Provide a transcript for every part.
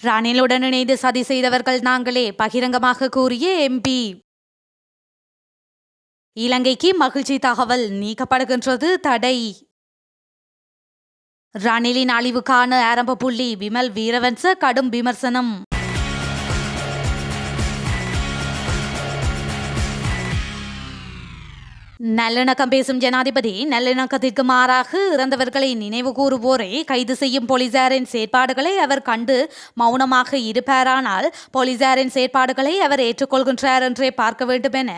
ரணிலுடன் இணைந்து சதி செய்தவர்கள் நாங்களே, பகிரங்கமாக கூறிய எம்பி. இலங்கைக்கு மகிழ்ச்சி தகவல், நீக்கப்படுகின்றது தடை. ரணிலின் அழிவுக்கான ஆரம்ப புள்ளி, விமல் வீரவன்ச கடும் விமர்சனம். நல்லிணக்கம் பேசும் ஜனாதிபதி, நல்லிணக்கத்திற்கு மாறாக இறந்தவர்களை நினைவு கூறுவோரை கைது செய்யும் போலீசாரின் செயற்பாடுகளை அவர் கண்டு மௌனமாக இருப்பாரானால் போலீசாரின் செயற்பாடுகளை அவர் ஏற்றுக்கொள்கின்றார் என்றே பார்க்க வேண்டும் என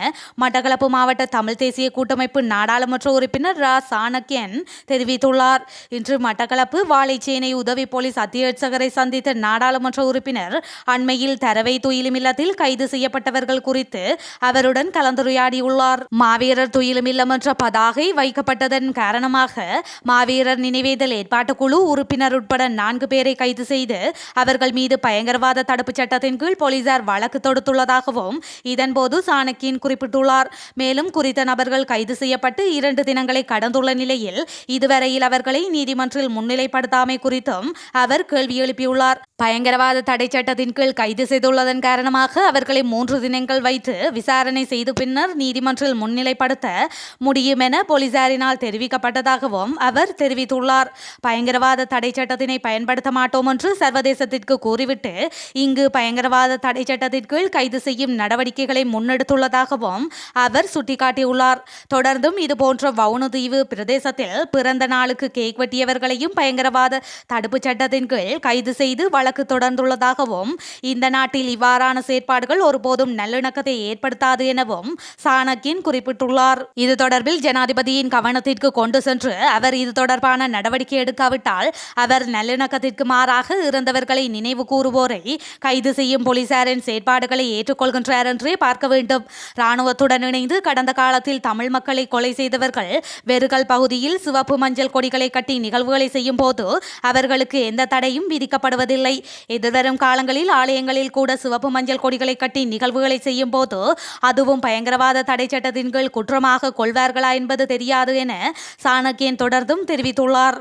மட்டக்களப்பு மாவட்ட தமிழ் தேசிய கூட்டமைப்பு நாடாளுமன்ற உறுப்பினர் ரா சாணக்கியன் தெரிவித்துள்ளார். இன்று மட்டக்களப்பு வாழைச்சேனை உதவி போலீஸ் அத்தியட்சகரை சந்தித்த நாடாளுமன்ற உறுப்பினர் அண்மையில் தரவை துயிலும் இல்லத்தில் கைது செய்யப்பட்டவர்கள் குறித்து அவருடன் கலந்துரையாடியுள்ளார். மாவீரர் இல்லம் என்ற பதாகை வைக்கப்பட்டதன் காரணமாக மாவீரர் நினைவேந்தல் ஏற்பாட்டுக்குழு உறுப்பினர் உட்பட 4 பேரை கைது செய்து அவர்கள் மீது பயங்கரவாத தடுப்புச் சட்டத்தின் கீழ் போலீசார் வழக்கு தொடுத்துள்ளதாகவும் இதன்போது சாணக்கியன் குறிப்பிட்டுள்ளார். மேலும் குறித்த நபர்கள் கைது செய்யப்பட்டு 2 தினங்களை கடந்துள்ள நிலையில் இதுவரையில் அவர்களை நீதிமன்றில் முன்னிலைப்படுத்தாமை குறித்தும் அவர் கேள்வி எழுப்பியுள்ளார். பயங்கரவாத தடை சட்டத்தின் கீழ் கைது செய்துள்ளதன் காரணமாக அவர்களை 3 தினங்கள் வைத்து விசாரணை செய்து பின்னர் நீதிமன்றில் முன்னிலைப்படுத்த முடியும் என போலீசாரினால் தெரிவிக்கப்பட்டதாகவும் அவர் தெரிவித்துள்ளார். பயங்கரவாத தடை சட்டத்தினை பயன்படுத்த மாட்டோம் என்று சர்வதேசத்திற்கு கூறிவிட்டு இங்கு பயங்கரவாத தடை சட்டத்தின் கீழ் கைது செய்யும் நடவடிக்கைகளை முன்னெடுத்துள்ளதாகவும் அவர் சுட்டிக்காட்டியுள்ளார். தொடர்ந்தும் இதுபோன்ற வவுணதீவு பிரதேசத்தில் பிறந்த நாளுக்கு கேக் வெட்டியவர்களையும் பயங்கரவாத தடுப்புச் சட்டத்தின் கீழ் கைது செய்து வழக்கு தொடர்ந்துள்ளதாகவும் இந்த நாட்டில் இவ்வாறான செயற்பாடுகள் ஒருபோதும் நல்லிணக்கத்தை ஏற்படுத்தாது எனவும் சாணக்கியன் குறிப்பிட்டுள்ளார். இது தொடர்பில் ஜனாதிபதியின் கவனத்திற்கு கொண்டு சென்று அவர் இது தொடர்பான நடவடிக்கை எடுக்காவிட்டால் அவர் நல்லிணக்கத்திற்கு மாறாக இறந்தவர்களை நினைவு கூறுவோரை கைது செய்யும் போலீசாரின் செயற்பாடுகளை ஏற்றுக்கொள்கின்றார் என்றே பார்க்க வேண்டும். இராணுவத்துடன் இணைந்து கடந்த காலத்தில் தமிழ் மக்களை கொலை செய்தவர்கள் வெறுகல் பகுதியில் சிவப்பு மஞ்சள் கொடிகளை கட்டி நிகழ்வுகளை செய்யும் போது அவர்களுக்கு எந்த தடையும் விதிக்கப்படுவதில்லை. எதிர்வரும் காலங்களில் ஆலயங்களில் கூட சிவப்பு மஞ்சள் கொடிகளை கட்டி நிகழ்வுகளை செய்யும் போது அதுவும் பயங்கரவாத தடை சட்டத்தின் கீழ் குற்றமாக கொள்வார்களா என்பது தெரியாது என சாணக்கியன் தொடர்ந்தும் தெரிவித்துள்ளார்.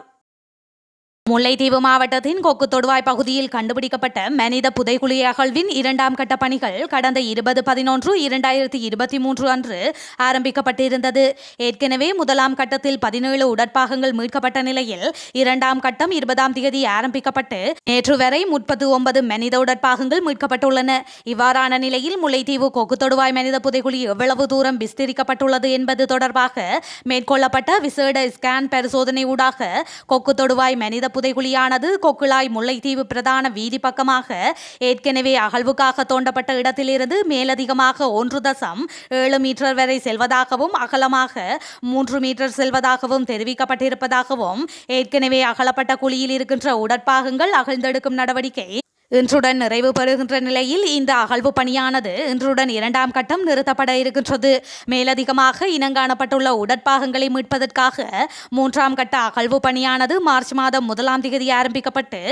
முல்லைத்தீவு மாவட்டத்தின் கொக்கு தொடுவாய் பகுதியில் கண்டுபிடிக்கப்பட்ட மனித புதைகுழி அகழ்வின் 2ஆம் கட்ட பணிகள் கடந்த 20/11/2023 அன்று ஆரம்பிக்கப்பட்டிருந்தது. ஏற்கனவே 1ஆம் கட்டத்தில் 17 உடற்பாகங்கள் மீட்கப்பட்ட நிலையில் 2ஆம் கட்டம் 20ஆம் தேதி ஆரம்பிக்கப்பட்டு நேற்று வரை 39 மனித உடற்பாகங்கள் மீட்கப்பட்டுள்ளன. இவ்வாறான நிலையில் முல்லைத்தீவு கொக்கு தொடுவாய் மனித புதைகுழி எவ்வளவு தூரம் விஸ்தரிக்கப்பட்டுள்ளது என்பது தொடர்பாக மேற்கொள்ளப்பட்ட விசேட ஸ்கேன் பரிசோதனை ஊடாக கொக்கு தொடுவாய் மனித புதைகுழியானது கொக்குளாய் முல்லைத்தீவு பிரதான வீதி பக்கமாக ஏற்கனவே அகழ்வுக்காக தோண்டப்பட்ட இடத்திலிருந்து மேலதிகமாக 1.7 மீட்டர் வரை செல்வதாகவும் அகலமாக 3 மீட்டர் செல்வதாகவும் தெரிவிக்கப்பட்டிருப்பதாகவும் ஏற்கனவே அகலப்பட்ட குழியில் இருக்கின்ற உடற்பாகங்கள் அகழ்ந்தெடுக்கும் நடவடிக்கை இன்றுடன் நிறைவு பெறுகின்ற நிலையில் இந்த அகழ்வு பணியானது இன்றுடன் 2ஆம் கட்டம் நிறுத்தப்பட இருக்கின்றது. மேலதிகமாக இனங்காணப்பட்டுள்ள உடற்பாகங்களை மீட்பதற்காக 3ஆம் கட்ட அகழ்வு பணியானது மார்ச் மாதம் 1ஆம் தேதி ஆரம்பிக்கப்பட்டு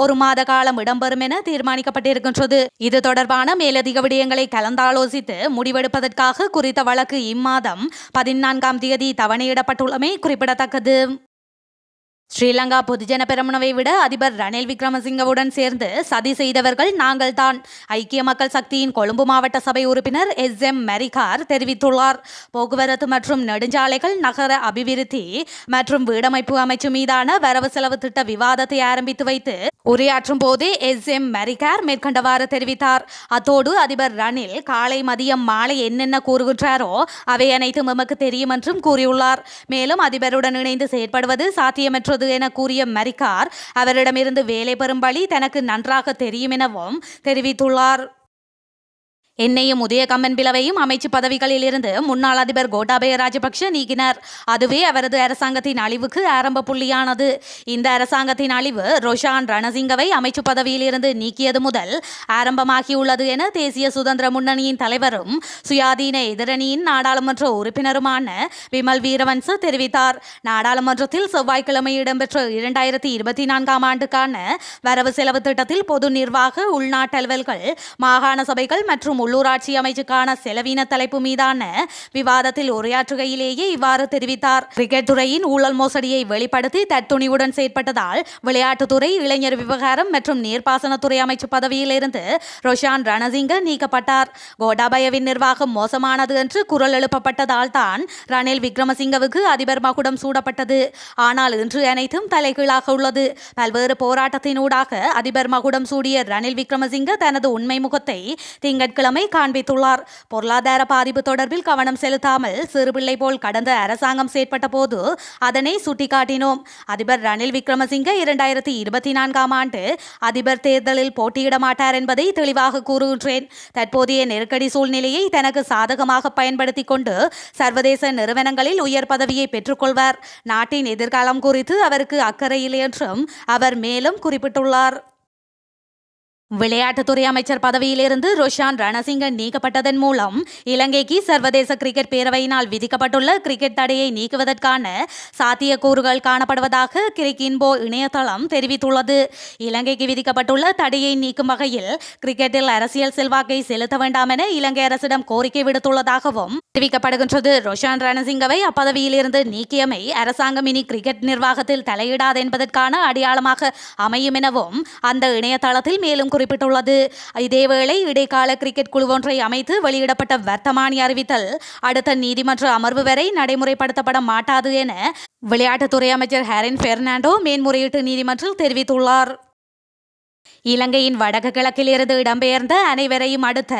1 மாத காலம் இடம்பெறும் என தீர்மானிக்கப்பட்டிருக்கின்றது. இது தொடர்பான மேலதிக விடயங்களை கலந்தாலோசித்து முடிவெடுப்பதற்காக குறித்த வழக்கு இம்மாதம் 14ஆம் தேதி தவணையிடப்பட்டுள்ளமை குறிப்பிடத்தக்கது. ஸ்ரீலங்கா பொதுஜன பெரமுனவை விட அதிபர் ரணில் விக்ரமசிங்கவுடன் சேர்ந்து சதி செய்தவர்கள் நாங்கள்தான், ஐக்கிய மக்கள் சக்தியின் கொழும்பு மாவட்ட சபை உறுப்பினர் SM மெரிகார் தெரிவித்துள்ளார். போக்குவரத்து மற்றும் நெடுஞ்சாலைகள், நகர அபிவிருத்தி மற்றும் வீடமைப்பு அமைச்சு மீதான வரவு செலவு திட்ட விவாதத்தை ஆரம்பித்து வைத்து உரையாற்றும் போதே SM மெரிகார் மேற்கண்டவாறு தெரிவித்தார். அத்தோடு அதிபர் ரணில் காலை மதியம் மாலை என்னென்ன கூறுகின்றாரோ அவை அனைத்தும் எமக்கு தெரியும் என்றும் கூறியுள்ளார். மேலும் அதிபருடன் இணைந்து செயற்படுவது சாத்தியமற்றது என கூறிய மெரிகார் அவரிடமிருந்து வேலை பெறும் வழி தனக்கு நன்றாக தெரியும் எனவும் தெரிவித்துள்ளார். என்னையும் உதய கம்மன் பிளவையும் அமைச்சு பதவிகளில் இருந்து முன்னாள் அதிபர் கோட்டாபய ராஜபக்ஷ நீக்கினார். அதுவே அவரது அரசாங்கத்தின் அழிவுக்கு ஆரம்ப புள்ளியானது. இந்த அரசாங்கத்தின் அழிவு ரோஷான் ரணசிங்கவை அமைச்சு பதவியில் இருந்து நீக்கியது முதல் ஆரம்பமாகியுள்ளது என தேசிய சுதந்திர முன்னணியின் தலைவரும் சுயாதீன எதிரணியின் நாடாளுமன்ற உறுப்பினருமான விமல் வீரவன்ச தெரிவித்தார். நாடாளுமன்றத்தில் செவ்வாய்க்கிழமை இடம்பெற்ற 2024ஆம் ஆண்டுக்கான வரவு செலவு திட்டத்தில் பொது நிர்வாக, உள்நாட்டு அலுவல்கள், மாகாண சபைகள் மற்றும் உள்ளூராட்சி அமைச்சுக்கான செலவின தலைப்பு மீதான விவாதத்தில் உரையாற்றுகையிலேயே இவ்வாறு தெரிவித்தார். கிரிக்கெட் துறையின் ஊழல் மோசடியை வெளிப்படுத்தி தற்துணிவுடன் செயற்பட்டதால் விளையாட்டுத்துறை, இளைஞர் விவகாரம் மற்றும் நீர்ப்பாசனத்துறை அமைச்சு பதவியிலிருந்து ரொஷான் ரணசிங்க நீக்கப்பட்டார். கோட்டாபயவின் நிர்வாகம் மோசமானது என்று குரல் எழுப்பப்பட்டதால் தான் ரணில் விக்ரமசிங்கவுக்கு அதிபர் மகுடம் சூடப்பட்டது. ஆனால் இன்று அனைத்தும் தலைகீழாக உள்ளது. பல்வேறு போராட்டத்தினூடாக அதிபர் மகுடம் சூடிய ரணில் விக்ரமசிங்க தனது உண்மை முகத்தை திங்கட்கிழமை காண்பித்துள்ளார். பொருளாதார பாதிப்பு தொடர்பில் கவனம் செலுத்தாமல் சிறுபிள்ளை போல் கடந்த அரசாங்கம் செயற்பட்ட போது அதனை சுட்டிக்காட்டினோம். அதிபர் ரணில் விக்ரமசிங்க 2024ஆம் ஆண்டு அதிபர் தேர்தலில் போட்டியிட மாட்டார் என்பதை தெளிவாக கூறுகின்றேன். தற்போதைய நெருக்கடி சூழ்நிலையை தனக்கு சாதகமாக பயன்படுத்திக் கொண்டு சர்வதேச நிறுவனங்களில் உயர் பதவியை பெற்றுக்கொள்வார். நாட்டின் எதிர்காலம் குறித்து அவருக்கு அக்கறை இல்லை என்றும் அவர் மேலும் குறிப்பிட்டுள்ளார். விளையாட்டுத்துறை அமைச்சர் பதவியிலிருந்து ரொஷான் ரணசிங்க நீக்கப்பட்டதன் மூலம் இலங்கைக்கு சர்வதேச கிரிக்கெட் பேரவையினால் விதிக்கப்பட்டுள்ள கிரிக்கெட் தடையை நீக்குவதற்கான சாத்தியக்கூறுகள் காணப்படுவதாக கிரிக்கின்போ இணையதளம் தெரிவித்துள்ளது. இலங்கைக்கு விதிக்கப்பட்டுள்ள தடையை நீக்கும் வகையில் கிரிக்கெட்டில் அரசியல் செல்வாக்கை செலுத்த வேண்டாம் என இலங்கை அரசிடம் கோரிக்கை விடுத்துள்ளதாகவும் தெரிவிக்கப்படுகின்றது. ரொஷான் ரணசிங்கவை அப்பதவியிலிருந்து நீக்கியமை அரசாங்கம் இனி கிரிக்கெட் நிர்வாகத்தில் தலையிடாது என்பதற்கான அடையாளமாக அமையும் எனவும் அந்த இணையதளத்தில் மேலும் குறிப்பிட்டுள்ளது. இதேவேளை இடைக்கால கிரிக்கெட் குழு ஒன்றை அமைத்து வெளியிடப்பட்ட வர்த்தமானி அறிவித்தல் அடுத்த நீதிமன்ற அமர்வு வரை நடைமுறைப்படுத்தப்பட மாட்டாது என விளையாட்டுத்துறை அமைச்சர் ஹாரின் பெர்னாண்டோ மேன்முறையீட்டு நீதிமன்றில் தெரிவித்துள்ளார். இலங்கையின் வடக்கு கிழக்கிலிருந்து இடம்பெயர்ந்த அனைவரையும் அடுத்த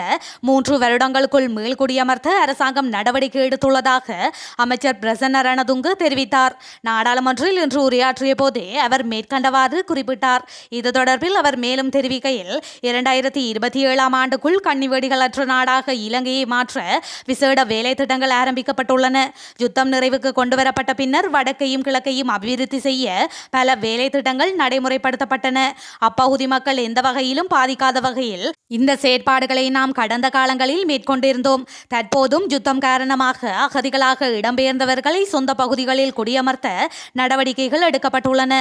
3 வருடங்களுக்குள் மீள்குடியமர்த்த அரசாங்கம் நடவடிக்கை எடுத்துள்ளதாக அமைச்சர் பிரசன்ன ரணதுங்க தெரிவித்தார். நாடாளுமன்றில் இன்று உரையாற்றிய போதே அவர் மேற்கண்டவாறு குறிப்பிட்டார். இது தொடர்பில் அவர் மேலும் தெரிவிக்கையில் 2027ஆம் ஆண்டுக்குள் கன்னிவெடிகளற்ற நாடாக இலங்கையை மாற்ற விசேட வேலை திட்டங்கள் ஆரம்பிக்கப்பட்டுள்ளன. யுத்தம் நிறைவுக்கு கொண்டுவரப்பட்ட பின்னர் வடக்கையும் கிழக்கையும் அபிவிருத்தி செய்ய பல வேலை திட்டங்கள் நடைமுறைப்படுத்தப்பட்டன. அப்பகுதி மக்கள் எந்த வகையிலும் பாதிக்காத வகையில் இந்த செயற்பாடுகளை நாம் கடந்த காலங்களில் மேற்கொண்டிருந்தோம். தற்போதும் யுத்தம் காரணமாக அகதிகளாக இடம்பெயர்ந்தவர்களை சொந்த பகுதிகளில் குடியமர்த்த நடவடிக்கைகள் எடுக்கப்பட்டுள்ளன.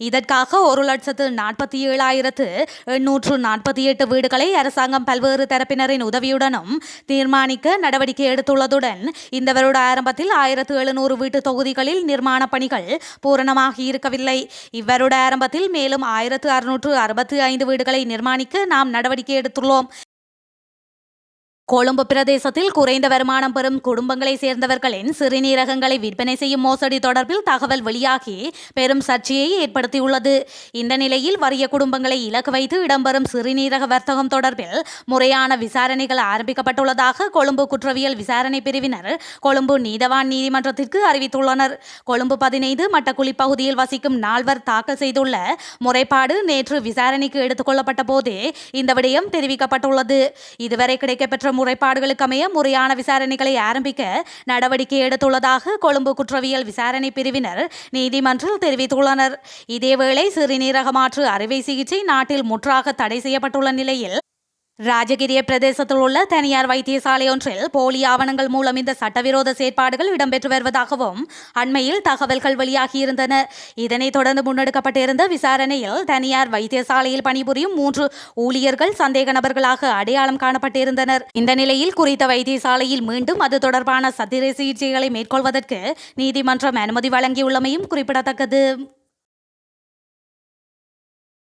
இதற்காக 1,47,848 வீடுகளை அரசாங்கம் பல்வேறு தரப்பினரின் உதவியுடனும் தீர்மானிக்க நடவடிக்கை எடுத்துள்ளதுடன் இந்த வருட ஆரம்பத்தில் 1,700 வீட்டு தொகுதிகளில் நிர்மாண பணிகள் பூரணமாக இருக்கவில்லை. இவ்வருட ஆரம்பத்தில் மேலும் 1,665 வீடுகளை நிர்மாணிக்க நாம் நடவடிக்கை எடுத்துள்ளோம். கொழும்பு பிரதேசத்தில் குறைந்த வருமானம் பெறும் குடும்பங்களை சேர்ந்தவர்களின் சிறுநீரகங்களை விற்பனை செய்யும் மோசடி தொடர்பில் தகவல் வெளியாகி பெரும் சர்ச்சையை ஏற்படுத்தியுள்ளது. இந்த நிலையில் வறிய குடும்பங்களை இலக்கு வைத்து இடம்பெறும் சிறுநீரக வர்த்தகம் தொடர்பில் முறையான விசாரணைகள் ஆரம்பிக்கப்பட்டுள்ளதாக கொழும்பு குற்றவியல் விசாரணை பிரிவினர் கொழும்பு நீதவான் நீதிமன்றத்திற்கு அறிவித்துள்ளனர். கொழும்பு 15 மட்டக்குழி பகுதியில் வசிக்கும் 4 தாக்கல் செய்துள்ள முறைப்பாடு நேற்று விசாரணைக்கு எடுத்துக் கொள்ளப்பட்ட போதே இந்த விடயம் தெரிவிக்கப்பட்டுள்ளது. இதுவரை கிடைக்கப்பெற்ற முறைப்பாடுகளுக்கமைய முறையான விசாரணைகளை ஆரம்பிக்க நடவடிக்கை எடுத்துள்ளதாக கொழும்பு குற்றவியல் விசாரணை பிரிவினர் நீதிமன்றில் தெரிவித்துள்ளனர். இதேவேளை சிறுநீரக மாற்று அறுவை சிகிச்சை நாட்டில் முற்றாக தடை செய்யப்பட்டுள்ள நிலையில் ராஜகிரிய பிரதேசத்தில் உள்ள தனியார் வைத்தியசாலை ஒன்றில் போலி ஆவணங்கள் மூலம் இந்த சட்டவிரோத செயற்பாடுகள் இடம்பெற்று வருவதாகவும் அண்மையில் தகவல்கள் வெளியாகியிருந்தன. இதனைத் தொடர்ந்து முன்னெடுக்கப்பட்டிருந்த விசாரணையில் தனியார் வைத்தியசாலையில் பணிபுரியும் 3 ஊழியர்கள் சந்தேக நபர்களாக அடையாளம் காணப்பட்டிருந்தனர். இந்த நிலையில் குறித்த வைத்தியசாலையில் மீண்டும் அது தொடர்பான சத்திர சிகிச்சைகளை மேற்கொள்வதற்கு நீதிமன்றம் அனுமதி வழங்கியுள்ளமையும் குறிப்பிடத்தக்கது.